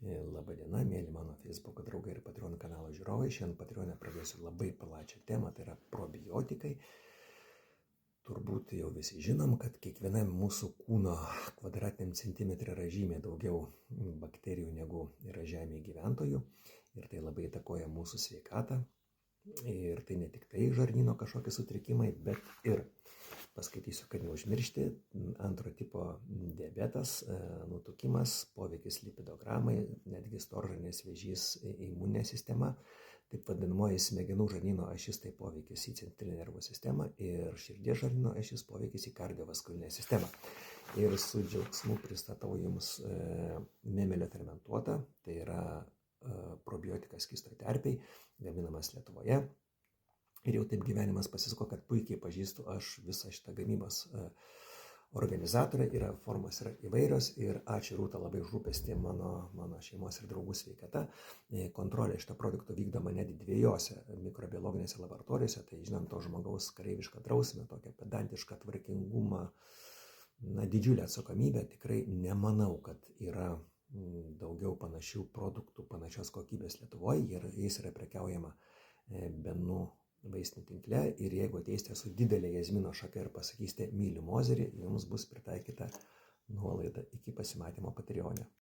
Labadiena, mėly mano Facebook draugai ir Patreon kanalo žiūrovai. Šiandien Patreon'e pradėsiu labai plačią temą, tai yra probiotikai. Turbūt jau visi žinom, kad kiekvienam mūsų kūno kvadratiniam centimetre yra žymiai daugiau bakterijų negu yra Žemėje gyventojų. Ir tai labai įtakoja mūsų sveikatą. Ir tai ne tik tai žarnyno kažkokie sutrikimai, bet ir, paskaitysiu, kad neužmiršti, antro tipo diabetas, nutukimas, poveikis lipidogramai, netgi storžarnės vėžys imuninė sistema, taip vadinamoji smegenų žarnyno ašis, tai poveikis į centrinę nervų sistemą ir širdies žarnyno ašis poveikis į kardiovaskulinę sistemą. Ir su džiaugsmu pristatau jums memelio fermentuotą, tai yra probiotikas skystoj terpėj, gaminamas Lietuvoje. Ir jau taip gyvenimas pasisuko, kad puikiai pažįstu aš visą šitą gamybos organizatorę, formos yra įvairios ir ačiū Rūta labai už rūpestį mano šeimos ir draugų sveikata. Kontrolė šito produkto vykdoma net 2 mikrobiologinėse laboratorijose, tai žinant to žmogaus kareivišką drausmę, tokią pedantišką tvarkingumą, didžiulę atsakomybę, tikrai nemanau, kad yra daugiau panašių produktų, panašios kokybės Lietuvoje ir jais yra prekiaujama Benų vaistinių tinkle. Ir jeigu ateisite su didelė jazmino šaka ir pasakysite myliu Mozerį, jums bus pritaikyta nuolaida. Iki pasimatymo Patreon'e.